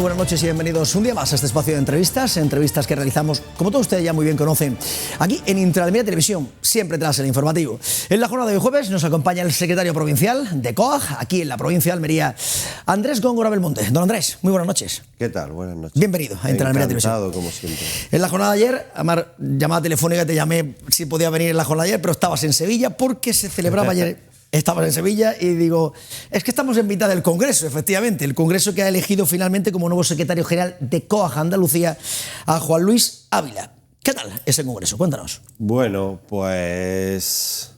buenas noches y bienvenidos un día más a este espacio de entrevistas que realizamos, como todos ustedes ya muy bien conocen, aquí en Intraalmería Televisión, siempre tras el informativo. En la jornada de hoy jueves nos acompaña el secretario provincial de COAG, aquí en la provincia de Almería, Andrés Góngora Belmonte. Don Andrés, muy buenas noches. ¿Qué tal? Buenas noches. Bienvenido a Intraalmería Televisión. Encantado, como siempre. En la jornada de ayer, además, llamada telefónica, te llamé si podía venir en la jornada de ayer, pero estabas en Sevilla porque se celebraba ayer. Estabas en Sevilla y digo, es que estamos en mitad del Congreso, efectivamente, el Congreso que ha elegido finalmente como nuevo secretario general de COAG Andalucía a Juan Luis Ávila. ¿Qué tal ese Congreso? Cuéntanos. Bueno, pues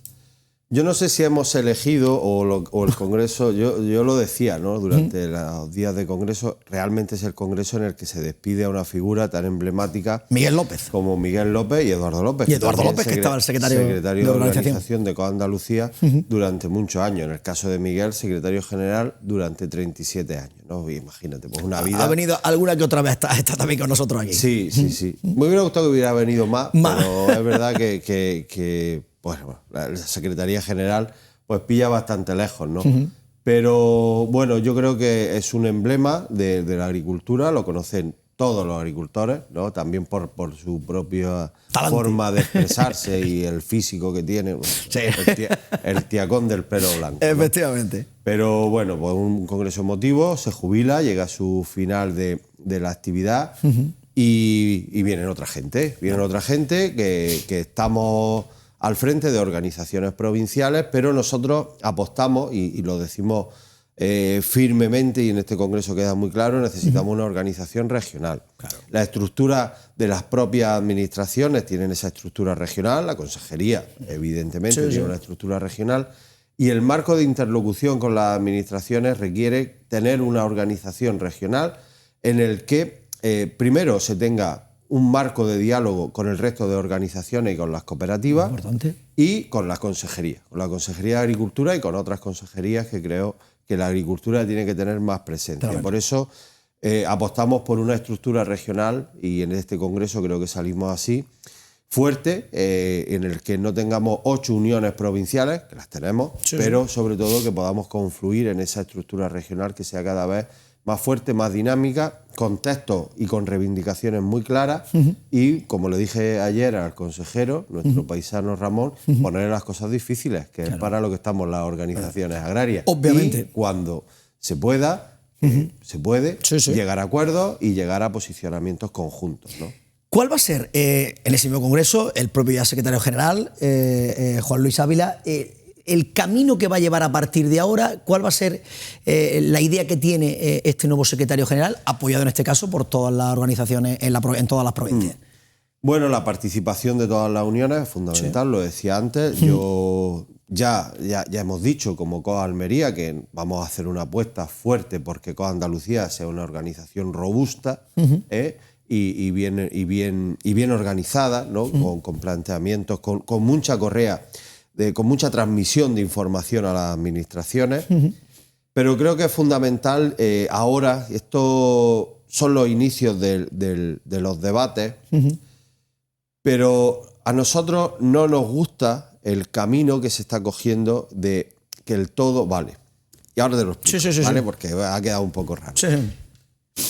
yo no sé si hemos elegido o el Congreso, yo lo decía, ¿no? Durante los días de Congreso, realmente es el Congreso en el que se despide a una figura tan emblemática Miguel López. Como Miguel López y Eduardo López. Y Eduardo López, que estaba el secretario de organización de COAG Andalucía durante muchos años. En el caso de Miguel, secretario general durante 37 años, ¿no? Y imagínate, pues una vida. Ha venido alguna que otra vez, está también con nosotros aquí. Sí. Me hubiera gustado que hubiera venido más. Pero es verdad que bueno, la Secretaría General pues pilla bastante lejos, ¿no? Pero bueno, yo creo que es un emblema de la agricultura, lo conocen todos los agricultores, ¿no? También por su propia forma de expresarse y el físico que tiene, sí. el tiacón del pelo blanco, ¿no? Efectivamente. Pero bueno, pues un congreso emotivo, se jubila, llega a su final de la actividad y vienen otra gente. Vienen otra gente que estamos al frente de organizaciones provinciales, pero nosotros apostamos, y lo decimos firmemente, y en este congreso queda muy claro, necesitamos una organización regional. Claro. La estructura de las propias administraciones tienen esa estructura regional, la consejería evidentemente tiene una estructura regional, y el marco de interlocución con las administraciones requiere tener una organización regional en el que primero se tenga un marco de diálogo con el resto de organizaciones y con las cooperativas y con la Consejería de Agricultura y con otras consejerías que creo que la agricultura tiene que tener más presencia. Por eso apostamos por una estructura regional y en este congreso creo que salimos así, fuerte, en el que no tengamos 8 uniones provinciales, que las tenemos, pero sobre todo que podamos confluir en esa estructura regional que sea cada vez más fuerte, más dinámica, con textos y con reivindicaciones muy claras y, como le dije ayer al consejero, nuestro paisano Ramón, ponerle las cosas difíciles, que es para lo que estamos las organizaciones agrarias. Obviamente. Y cuando se pueda, se puede llegar a acuerdos y llegar a posicionamientos conjuntos, ¿no? ¿Cuál va a ser, en ese mismo congreso, el propio ya secretario general, Juan Luis Ávila, el camino que va a llevar a partir de ahora? ¿Cuál va a ser la idea que tiene este nuevo secretario general, apoyado en este caso por todas las organizaciones en todas las provincias? Bueno, la participación de todas las uniones es fundamental, lo decía antes. Yo ya hemos dicho como COAG Almería que vamos a hacer una apuesta fuerte porque COAG Andalucía sea una organización robusta y bien organizada, ¿no? Con planteamientos, con mucha correa, con mucha transmisión de información a las administraciones, pero creo que es fundamental ahora, estos son los inicios de los debates, pero a nosotros no nos gusta el camino que se está cogiendo de que el todo vale. Y ahora te lo explico, ¿vale? Porque ha quedado un poco raro.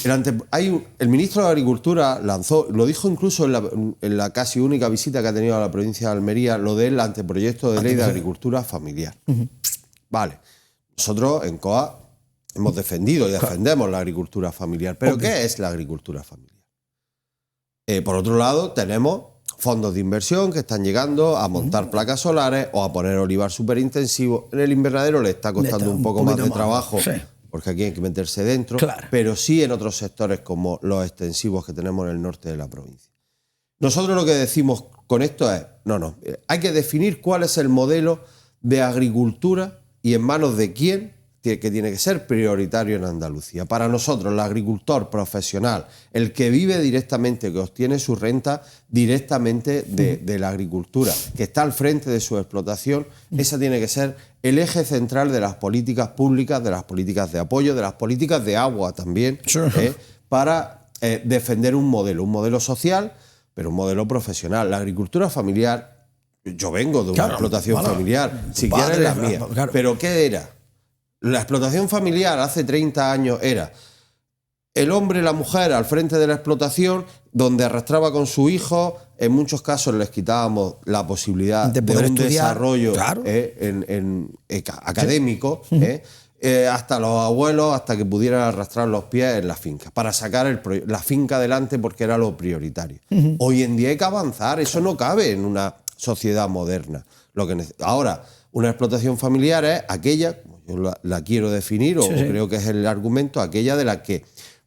El ministro de Agricultura lanzó, lo dijo incluso en la casi única visita que ha tenido a la provincia de Almería, lo del anteproyecto de ley de agricultura familiar. Vale, nosotros en COAG hemos defendido y defendemos la agricultura familiar, pero ¿qué es la agricultura familiar? Por otro lado, tenemos fondos de inversión que están llegando a montar placas solares o a poner olivar superintensivo. En el invernadero le está costando un poco más de trabajo. Porque aquí hay que meterse dentro, pero sí en otros sectores como los extensivos que tenemos en el norte de la provincia. Nosotros lo que decimos con esto es, hay que definir cuál es el modelo de agricultura y en manos de quién que tiene que ser prioritario en Andalucía. Para nosotros, el agricultor profesional, el que vive directamente, que obtiene su renta directamente de la agricultura, que está al frente de su explotación, esa tiene que ser el eje central de las políticas públicas, de las políticas de apoyo, de las políticas de agua también, para defender un modelo social, pero un modelo profesional. La agricultura familiar, yo vengo de una explotación familiar, si quieres la mía, pero ¿qué era? La explotación familiar hace 30 años era el hombre y la mujer al frente de la explotación, donde arrastraba con su hijo, en muchos casos les quitábamos la posibilidad de poder un estudiar, desarrollo claro. académico, hasta los abuelos, hasta que pudieran arrastrar los pies en la finca, para sacar la finca adelante, porque era lo prioritario. Hoy en día hay que avanzar, eso no cabe en una sociedad moderna. Ahora, una explotación familiar es aquella, como yo la quiero definir, o creo que es el argumento, aquella de la que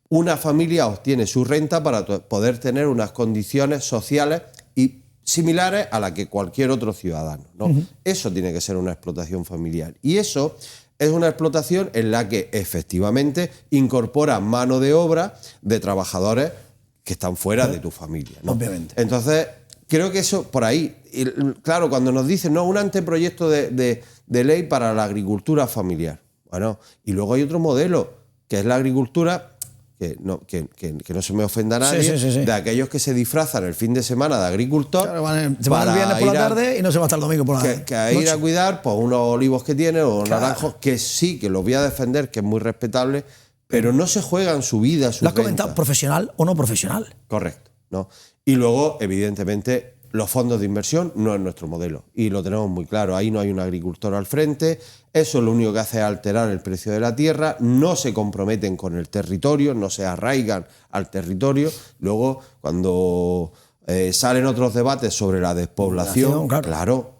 una familia obtiene su renta para poder tener unas condiciones sociales y similares a las que cualquier otro ciudadano, ¿no? Eso tiene que ser una explotación familiar. Y eso es una explotación en la que efectivamente incorpora mano de obra de trabajadores que están fuera de tu familia, ¿no? Obviamente. Entonces, creo que eso por ahí, y claro, cuando nos dicen, no, un anteproyecto de ley para la agricultura familiar. Bueno, y luego hay otro modelo, que es la agricultura, que no se me ofenda a nadie, de aquellos que se disfrazan el fin de semana de agricultor. Claro, se van el viernes por la tarde y no se va hasta el domingo por la noche. Que a ir a cuidar pues, unos olivos que tienen o naranjos, que sí, que los voy a defender, que es muy respetable, pero no se juegan su vida, su ¿Lo has comentado, profesional o no profesional? Correcto, ¿no? Y luego, evidentemente, los fondos de inversión no es nuestro modelo. Y lo tenemos muy claro. Ahí no hay un agricultor al frente. Eso lo único que hace es alterar el precio de la tierra. No se comprometen con el territorio, no se arraigan al territorio. Luego, cuando salen otros debates sobre la despoblación, claro,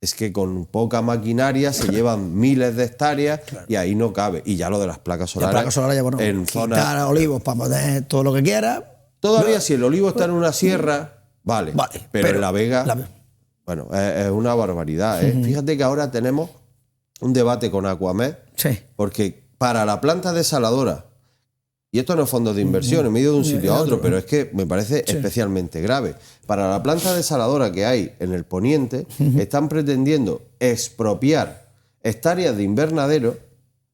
es que con poca maquinaria se llevan miles de hectáreas y ahí no cabe. Y ya lo de las placas solares. Las placas solares ya, bueno, en quitar olivos para poner todo lo que quiera. Todavía si el olivo está en una sierra, vale, pero en La Vega, bueno, es una barbaridad. Fíjate que ahora tenemos un debate con Aquamed, porque para la planta desaladora, y esto no es fondos de inversión, en medio de un sitio a otro, pero es que me parece especialmente grave. Para la planta desaladora que hay en el poniente, están pretendiendo expropiar hectáreas de invernadero,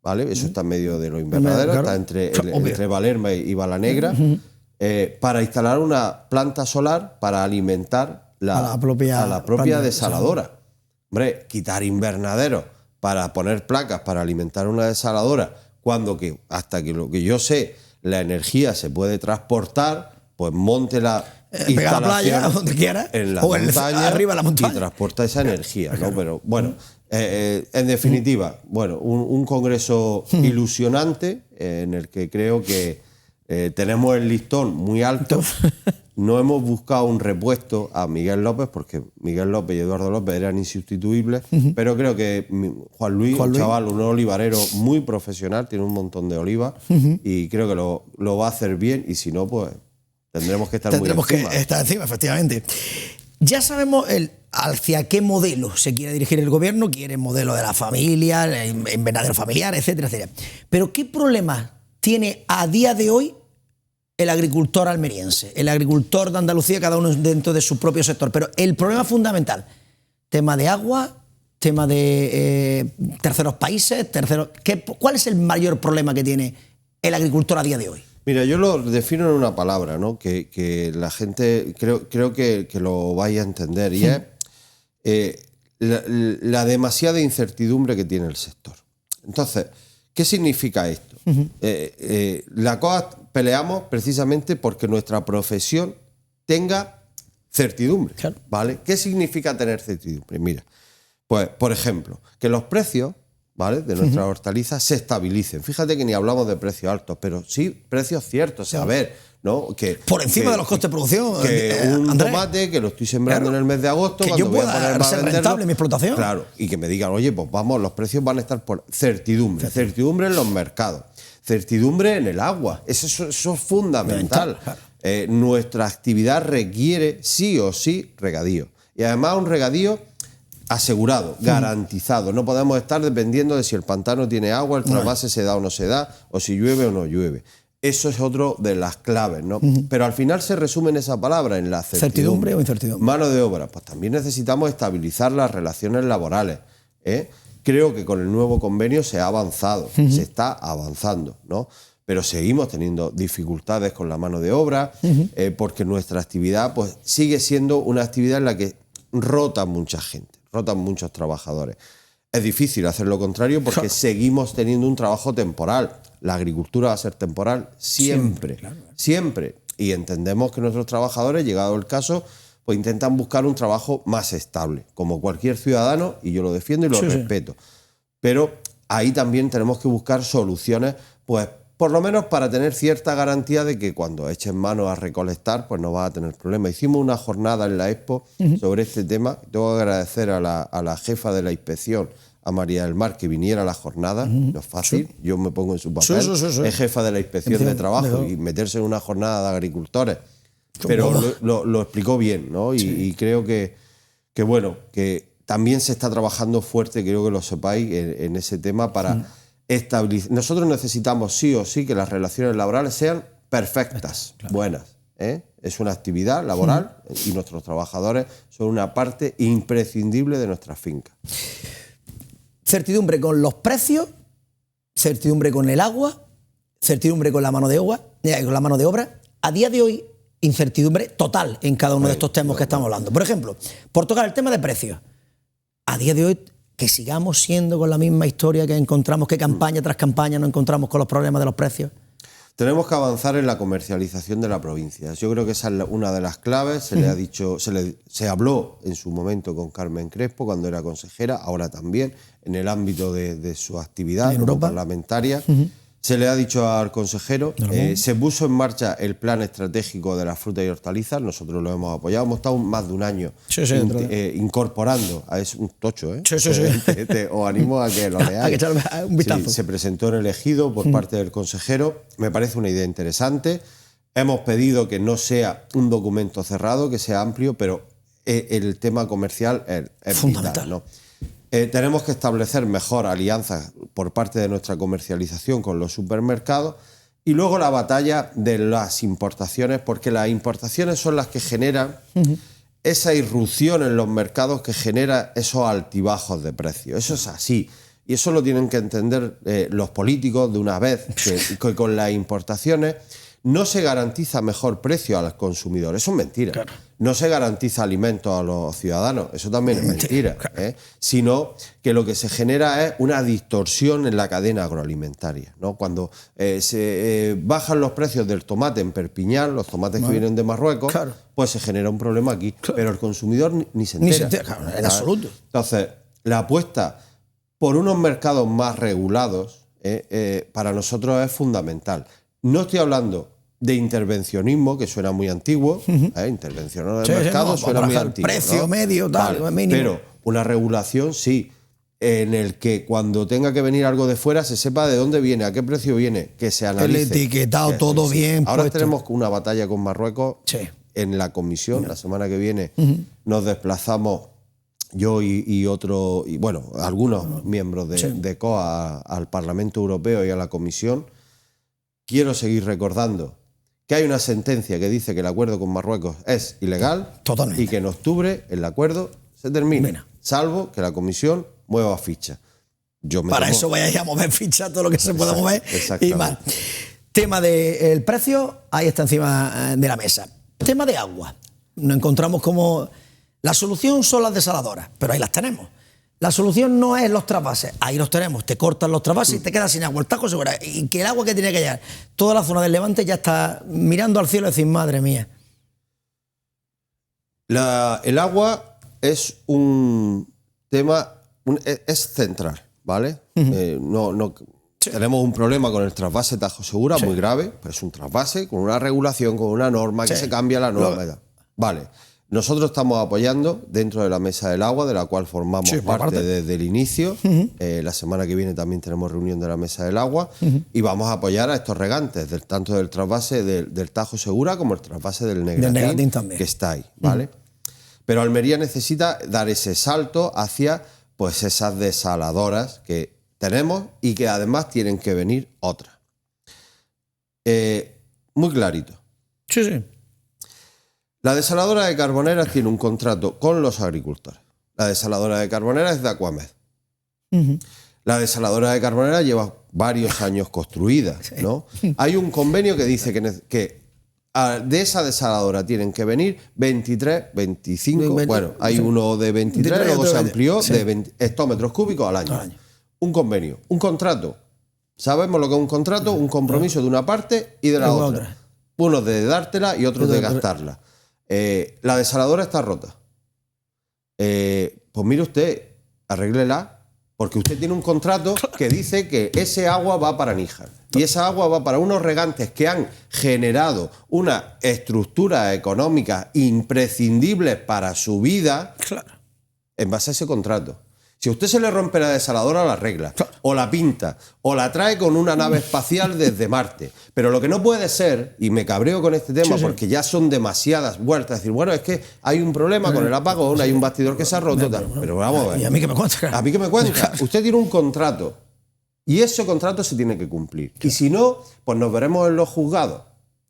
¿vale? Eso está en medio de los invernaderos, está entre Valerma y Balanegra, para instalar una planta solar para alimentar a la propia desaladora. Hombre, quitar invernaderos para poner placas para alimentar una desaladora, cuando hasta que lo que yo sé, la energía se puede transportar, pues monte la instalación a la playa, donde quiera, en la montaña, arriba de la montaña, y transporta esa energía, ¿no? Pero bueno, en definitiva, bueno, un congreso ilusionante en el que creo que tenemos el listón muy alto. No hemos buscado un repuesto a Miguel López, porque Miguel López y Eduardo López eran insustituibles, pero creo que Juan Luis, un chaval, un olivarero muy profesional, tiene un montón de olivas y creo que lo va a hacer bien, y si no, pues tendremos que estar muy encima. Tendremos que estar encima, efectivamente. Ya sabemos hacia qué modelo se quiere dirigir el gobierno. Quiere modelo de la familia, invernadero familiar, etcétera, etcétera. Pero ¿qué problema tiene a día de hoy el agricultor almeriense, el agricultor de Andalucía, cada uno dentro de su propio sector? Pero el problema fundamental, tema de agua, tema de terceros países, ¿cuál es el mayor problema que tiene el agricultor a día de hoy? Mira, yo lo defino en una palabra, ¿no? Que la gente creo que lo vaya a entender, y es la demasiada incertidumbre que tiene el sector. Entonces, ¿qué significa esto? La cosa peleamos precisamente porque nuestra profesión tenga certidumbre, ¿vale? ¿Qué significa tener certidumbre? Mira, pues, por ejemplo, que los precios, ¿vale?, de nuestras hortalizas se estabilicen. Fíjate que ni hablamos de precios altos, pero sí precios ciertos. A ver, ¿no? Por encima de los costes de producción. Que un tomate que lo estoy sembrando en el mes de agosto, que cuando yo voy a pueda poner ser rentable en mi explotación. Claro, y que me digan, oye, pues vamos, los precios van a estar por certidumbre. Certidumbre en los mercados. Certidumbre en el agua. Eso es fundamental. Nuestra actividad requiere sí o sí regadío. Y además un regadío asegurado, garantizado. No podemos estar dependiendo de si el pantano tiene agua, el trasvase se da o no se da, o si llueve o no llueve. Eso es otro de las claves, ¿no? Pero al final se resume en esa palabra, en la certidumbre. ¿Certidumbre o incertidumbre? Mano de obra. Pues también necesitamos estabilizar las relaciones laborales, Creo que con el nuevo convenio se ha avanzado, se está avanzando, ¿no? Pero seguimos teniendo dificultades con la mano de obra, porque nuestra actividad pues, sigue siendo una actividad en la que rota mucha gente, rotan muchos trabajadores. Es difícil hacer lo contrario porque seguimos teniendo un trabajo temporal. La agricultura va a ser temporal siempre, siempre. Y entendemos que nuestros trabajadores, llegado el caso, pues intentan buscar un trabajo más estable, como cualquier ciudadano, y yo lo defiendo y lo respeto. Pero ahí también tenemos que buscar soluciones, pues por lo menos para tener cierta garantía de que cuando echen mano a recolectar, pues no va a tener problemas. Hicimos una jornada en la Expo sobre este tema. Tengo que agradecer a la jefa de la inspección, a María del Mar, que viniera a la jornada. No es fácil, yo me pongo en su papel. Es jefa de la inspección de trabajo y meterse en una jornada de agricultores. Pero lo explicó bien, ¿no? Y creo que bueno, que también se está trabajando fuerte, creo que lo sepáis, en ese tema para estabilizar. Nosotros necesitamos sí o sí que las relaciones laborales sean perfectas, buenas. Es una actividad laboral y nuestros trabajadores son una parte imprescindible de nuestras fincas. Certidumbre con los precios, certidumbre con el agua, certidumbre con la mano de obra. A día de hoy, incertidumbre total en cada uno de estos temas que estamos hablando. Por ejemplo, por tocar el tema de precios. A día de hoy, que sigamos siendo con la misma historia que encontramos, que campaña tras campaña nos encontramos con los problemas de los precios. Tenemos que avanzar en la comercialización de la provincia. Yo creo que esa es una de las claves. Se le ha dicho, se habló en su momento con Carmen Crespo cuando era consejera, ahora también en el ámbito de su actividad como parlamentaria. Se le ha dicho al consejero, se puso en marcha el plan estratégico de las frutas y hortalizas, nosotros lo hemos apoyado, hemos estado más de un año incorporando, es un tocho, os animo a que lo leáis. Hay que echarle un vistazo. Sí, se presentó en el Ejido por parte del consejero, me parece una idea interesante. Hemos pedido que no sea un documento cerrado, que sea amplio, pero el tema comercial es fundamental, vital, ¿no? Tenemos que establecer mejor alianzas por parte de nuestra comercialización con los supermercados y luego la batalla de las importaciones, porque las importaciones son las que generan esa irrupción en los mercados que genera esos altibajos de precios. Eso es así. Y eso lo tienen que entender los políticos de una vez, que con las importaciones no se garantiza mejor precio a los consumidores. Eso es mentira. Claro. No se garantiza alimentos a los ciudadanos. Eso también es mentira. Sino que lo que se genera es una distorsión en la cadena agroalimentaria, ¿no? Cuando se bajan los precios del tomate en Perpiñán, los tomates que vienen de Marruecos, pues se genera un problema aquí. Pero el consumidor ni se entera. Claro, en absoluto. Entonces, la apuesta por unos mercados más regulados para nosotros es fundamental. No estoy hablando de intervencionismo, que suena muy antiguo, intervencionar en el mercado suena muy antiguo. Precio, ¿no? Medio, tal, mínimo. Pero una regulación sí, en el que cuando tenga que venir algo de fuera se sepa de dónde viene, a qué precio viene, que se analice. El etiquetado, todo bien. Ahora puesto. tenemos una batalla con Marruecos en la comisión. La semana que viene nos desplazamos yo y algunos miembros de COA al Parlamento Europeo y a la Comisión. Quiero seguir recordando que hay una sentencia que dice que el acuerdo con Marruecos es ilegal. Totalmente. Y que en octubre el acuerdo se termina, salvo que la Comisión mueva ficha. Eso vayáis a mover ficha todo lo que se pueda mover y más. Tema del precio, ahí está encima de la mesa. Tema de agua. Nos encontramos como... La solución son las desaladoras, pero ahí las tenemos. La solución no es los trasvases, ahí los tenemos, te cortan los trasvases y te quedas sin agua, el Tajo Segura, y que el agua que tiene que llegar, toda la zona del Levante ya está mirando al cielo y decir, madre mía. El agua es un tema, es central, ¿vale? Tenemos un problema con el trasvase Tajo Segura muy grave, pues es un trasvase con una regulación, con una norma, que se cambia la norma. Vale. Nosotros estamos apoyando dentro de la Mesa del Agua, de la cual formamos parte desde el inicio. La semana que viene también tenemos reunión de la Mesa del Agua y vamos a apoyar a estos regantes, tanto del trasvase del Tajo Segura como el trasvase del Negratín también, que está ahí, ¿vale? Pero Almería necesita dar ese salto hacia pues esas desaladoras que tenemos y que además tienen que venir otras. Muy clarito. Sí. La desaladora de Carboneras tiene un contrato con los agricultores. La desaladora de Carboneras es de Aquamed. La desaladora de Carboneras lleva varios años construida, ¿no? Hay un convenio que dice que de esa desaladora tienen que venir 23, 25... Bueno, hay uno de 23, luego se amplió de 20 hectómetros cúbicos al año. Un convenio, un contrato. Sabemos lo que es un contrato, un compromiso de una parte y de la otra. Unos de dártela y otros de gastarla. La desaladora está rota. Pues mire usted, arréglela, porque usted tiene un contrato que dice que ese agua va para Níjar. Y esa agua va para unos regantes que han generado una estructura económica imprescindible para su vida en base a ese contrato. Si a usted se le rompe la desaladora, la arregla, o la pinta, o la trae con una nave espacial desde Marte. Pero lo que no puede ser, y me cabreo con este tema porque ya son demasiadas vueltas, decir, bueno, es que hay un problema con el apagón, hay un bastidor que se ha roto, pero vamos a ver. ¿Y a mí qué me cuenta? A mí qué me cuenta. Usted tiene un contrato y ese contrato se tiene que cumplir. Y si no, pues nos veremos en los juzgados,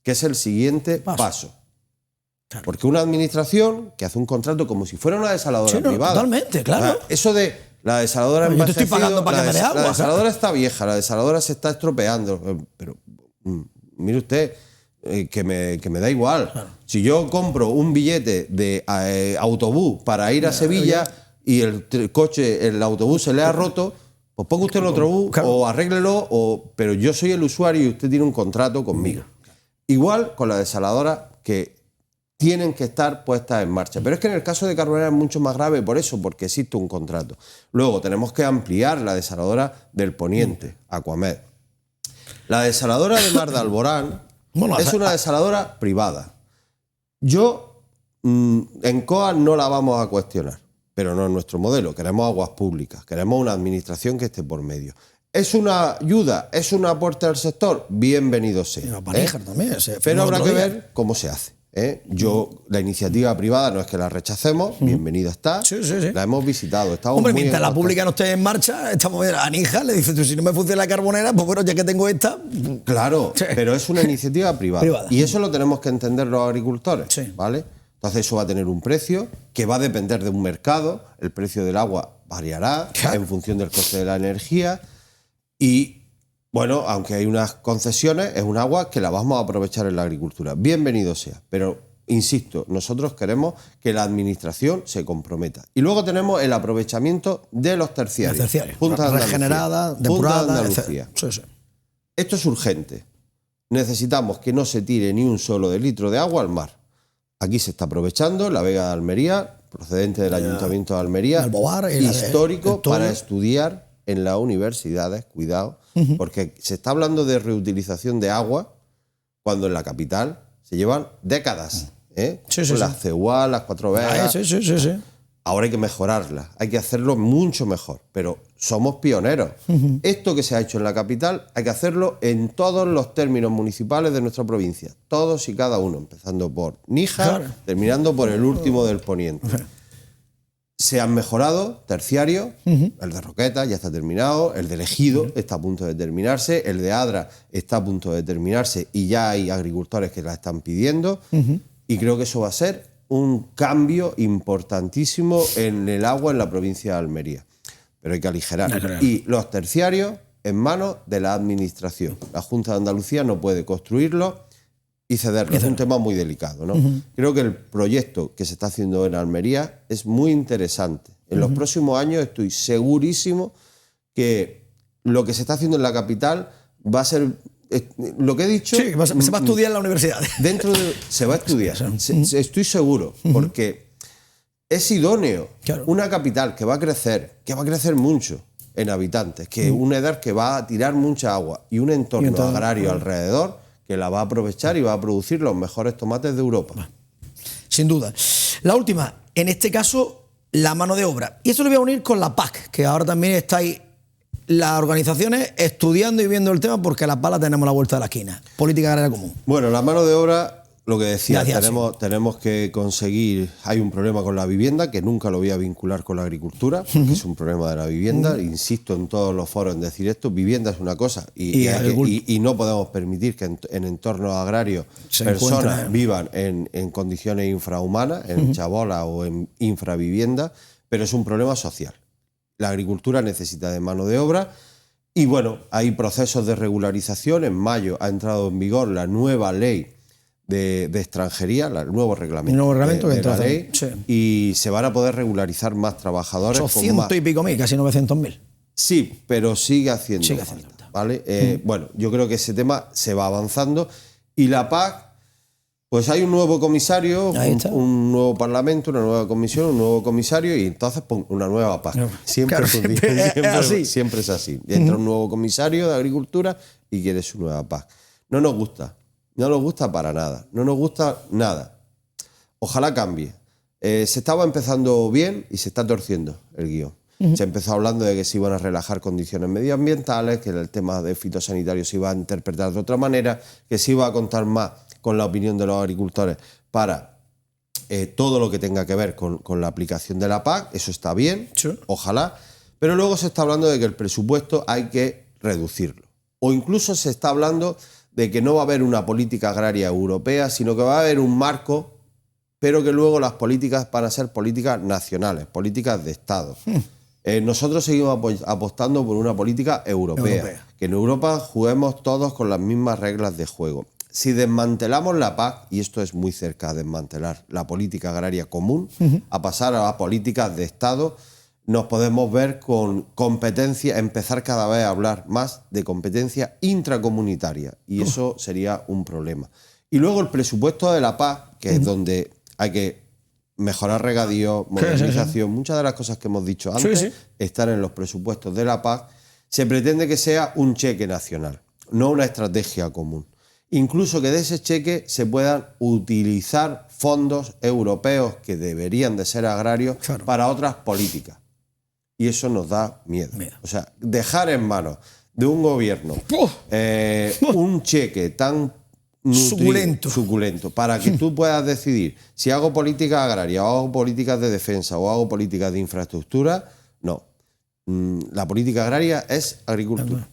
que es el siguiente paso. Porque una administración que hace un contrato como si fuera una desaladora privada. Totalmente, claro. Eso de la desaladora yo te estoy pagando para que me dé agua. La desaladora está vieja, la desaladora se está estropeando. Pero mire usted, que me da igual. Si yo compro un billete de autobús para ir a Sevilla y el autobús se le ha roto, pues ponga usted el otro bus o arréglelo, pero yo soy el usuario y usted tiene un contrato conmigo. Igual con la desaladora que tienen que estar puestas en marcha. Pero es que en el caso de Carbonera es mucho más grave por eso, porque existe un contrato. Luego tenemos que ampliar la desaladora del Poniente, Aquamed. La desaladora de Mar de Alborán es una desaladora privada. Yo en COA no la vamos a cuestionar, pero no es nuestro modelo. Queremos aguas públicas, queremos una administración que esté por medio. ¿Es una ayuda? ¿Es un aporte al sector? Bienvenido sea. También, pero habrá que ver cómo se hace. La iniciativa privada no es que la rechacemos, bienvenida está, la hemos visitado. Hombre, mientras la pública no esté en marcha, estamos a Níjar, le dice, si no me funciona la Carbonera, pues bueno, ya que tengo esta... Claro, pero es una iniciativa privada. Y eso lo tenemos que entender los agricultores, ¿vale? Entonces eso va a tener un precio que va a depender de un mercado, el precio del agua variará en función del coste de la energía y... Bueno, aunque hay unas concesiones, es un agua que la vamos a aprovechar en la agricultura. Bienvenido sea. Pero, insisto, nosotros queremos que la administración se comprometa. Y luego tenemos el aprovechamiento de los terciarios. Junta regenerada, depurada, Junta de Andalucía. Esto es urgente. Necesitamos que no se tire ni un solo litro de agua al mar. Aquí se está aprovechando la Vega de Almería, procedente del Ayuntamiento de Almería, histórico para estudiar en las universidades, cuidado, porque se está hablando de reutilización de agua cuando en la capital se llevan décadas, con las CEUA, las 4 Vegas. Ahora hay que mejorarla, hay que hacerlo mucho mejor, pero somos pioneros. Esto que se ha hecho en la capital hay que hacerlo en todos los términos municipales de nuestra provincia, todos y cada uno, empezando por Níjar, terminando por el último del Poniente. Se han mejorado terciarios, el de Roquetas ya está terminado, el del Ejido está a punto de terminarse, el de Adra está a punto de terminarse y ya hay agricultores que la están pidiendo y creo que eso va a ser un cambio importantísimo en el agua en la provincia de Almería. Pero hay que aligerar. Y los terciarios en manos de la administración. La Junta de Andalucía no puede construirlo y cederlo. Es un tema muy delicado, ¿no? Creo que el proyecto que se está haciendo en Almería es muy interesante. En los próximos años estoy segurísimo que lo que se está haciendo en la capital va a ser... Lo que he dicho... Sí, se va a estudiar en la universidad. Se va a estudiar. Estoy seguro, porque es idóneo. Una capital que va a crecer mucho en habitantes, que un EDAR que va a tirar mucha agua y un entorno agrario alrededor que la va a aprovechar y va a producir los mejores tomates de Europa. Sin duda. La última, en este caso, la mano de obra. Y eso lo voy a unir con la PAC, que ahora también estáis las organizaciones estudiando y viendo el tema porque la PAC la tenemos a la vuelta de la esquina. Política agraria común. Bueno, la mano de obra, lo que decía, tenemos que conseguir... Hay un problema con la vivienda, que nunca lo voy a vincular con la agricultura, porque es un problema de la vivienda. Insisto en todos los foros en decir esto. Vivienda es una cosa y no podemos permitir que en entornos agrarios personas vivan en condiciones infrahumanas, en chabola o en infravivienda, pero es un problema social. La agricultura necesita de mano de obra y, bueno, hay procesos de regularización. En mayo ha entrado en vigor la nueva ley de extranjería, el nuevo reglamento, de la ley, y se van a poder regularizar más trabajadores. 800 y pico mil, casi 900.000. Sí, pero sigue haciendo falta. ¿vale? Bueno, yo creo que ese tema se va avanzando y la PAC, pues hay un nuevo comisario, un nuevo parlamento, una nueva comisión, un nuevo comisario y entonces una nueva PAC. Siempre, claro, siempre es así. Entra un nuevo comisario de Agricultura y quiere su nueva PAC. No nos gusta para nada, no nos gusta nada. Ojalá cambie. Se estaba empezando bien y se está torciendo el guión. Se empezó hablando de que se iban a relajar condiciones medioambientales, que el tema de fitosanitarios se iba a interpretar de otra manera, que se iba a contar más con la opinión de los agricultores para todo lo que tenga que ver con la aplicación de la PAC. Eso está bien, ojalá. Pero luego se está hablando de que el presupuesto hay que reducirlo. O incluso se está hablando de que no va a haber una política agraria europea, sino que va a haber un marco, pero que luego las políticas van a ser políticas nacionales, políticas de Estado. Nosotros seguimos apostando por una política europea, que en Europa juguemos todos con las mismas reglas de juego. Si desmantelamos la PAC, y esto es muy cerca de desmantelar la política agraria común, a pasar a políticas de Estado, nos podemos ver con competencia, empezar cada vez a hablar más de competencia intracomunitaria, y eso sería un problema. Y luego el presupuesto de la PAC, que es donde hay que mejorar regadío, modernización, muchas de las cosas que hemos dicho antes están en los presupuestos de la PAC. Se pretende que sea un cheque nacional, no una estrategia común. Incluso que de ese cheque se puedan utilizar fondos europeos que deberían de ser agrarios para otras políticas. Y eso nos da miedo. O sea, dejar en manos de un gobierno un cheque tan suculento para que tú puedas decidir si hago política agraria o hago políticas de defensa o hago políticas de infraestructura. No, la política agraria es agricultura.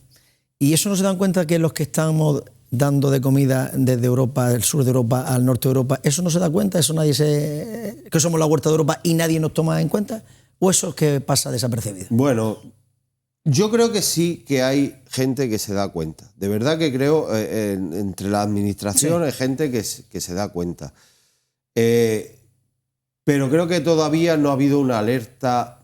¿Y eso no se dan cuenta que los que estamos dando de comida desde Europa, del sur de Europa al norte de Europa, eso no se da cuenta? ¿Eso que somos la huerta de Europa y nadie nos toma en cuenta? ¿O eso es que pasa desapercibido? Bueno, yo creo que sí que hay gente que se da cuenta. De verdad que creo entre la administración hay gente que se da cuenta. Pero creo que todavía no ha habido una alerta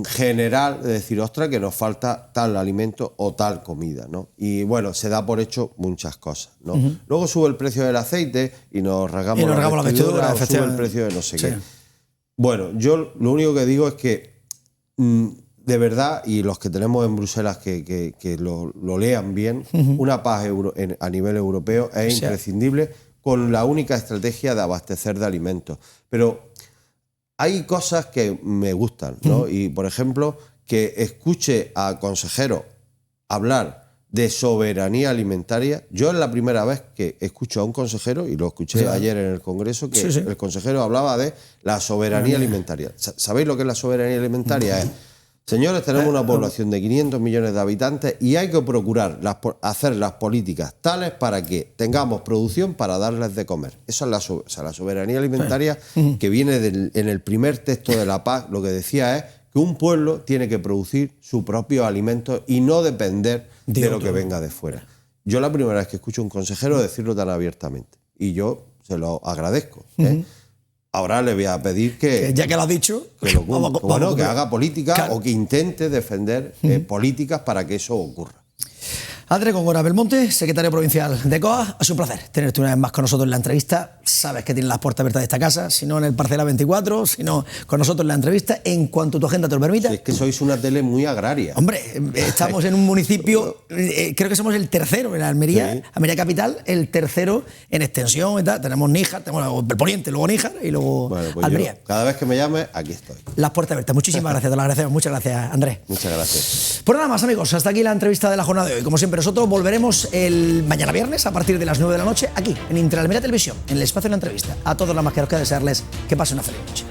general de decir, ostras, que nos falta tal alimento o tal comida, ¿no? Y bueno, se da por hecho muchas cosas, ¿no? Luego sube el precio del aceite y nos rasgamos la vestidura, o sube el precio de no sé qué. Bueno, yo lo único que digo es que de verdad, y los que tenemos en Bruselas que lo lean bien, una PAC a nivel europeo es imprescindible con la única estrategia de abastecer de alimentos. Pero hay cosas que me gustan, ¿no? Y, por ejemplo, que escuche a consejeros hablar de soberanía alimentaria. Yo es la primera vez que escucho a un consejero, y lo escuché ayer en el Congreso, que el consejero hablaba de la soberanía alimentaria. ¿Sabéis lo que es la soberanía alimentaria? Es, señores, tenemos una población de 500 millones de habitantes y hay que procurar hacer las políticas tales para que tengamos producción para darles de comer. Eso es la soberanía alimentaria que viene en el primer texto de la PAC. Lo que decía es que un pueblo tiene que producir sus propios alimentos y no depender de lo que venga de fuera. Yo la primera vez que escucho a un consejero decirlo tan abiertamente y yo se lo agradezco. Ahora le voy a pedir que ya que lo has dicho, que haga política o que intente defender políticas para que eso ocurra. Andrés Góngora Belmonte, secretario provincial de COAG, ha sido un placer tenerte una vez más con nosotros en la entrevista. Sabes que tienes las puertas abiertas de esta casa, si no en el Parcela 24, si no con nosotros en la entrevista, en cuanto tu agenda te lo permita. Si es que sois una tele muy agraria. Hombre, estamos en un municipio, creo que somos el tercero en Almería, Almería Capital, el tercero en extensión y tal. Tenemos Níjar, tenemos el Poniente, luego Níjar y luego pues Almería. Cada vez que me llames, aquí estoy. Las puertas abiertas. Muchísimas gracias, te lo agradecemos. Muchas gracias, Andrés. Muchas gracias. Pues nada más, amigos, hasta aquí la entrevista de la jornada de hoy. Como siempre, nosotros volveremos el mañana viernes a partir de las 9 de la noche aquí en Interalmería Televisión, en el espacio de la entrevista. A todos los más que nos queda desearles que pasen una feliz noche.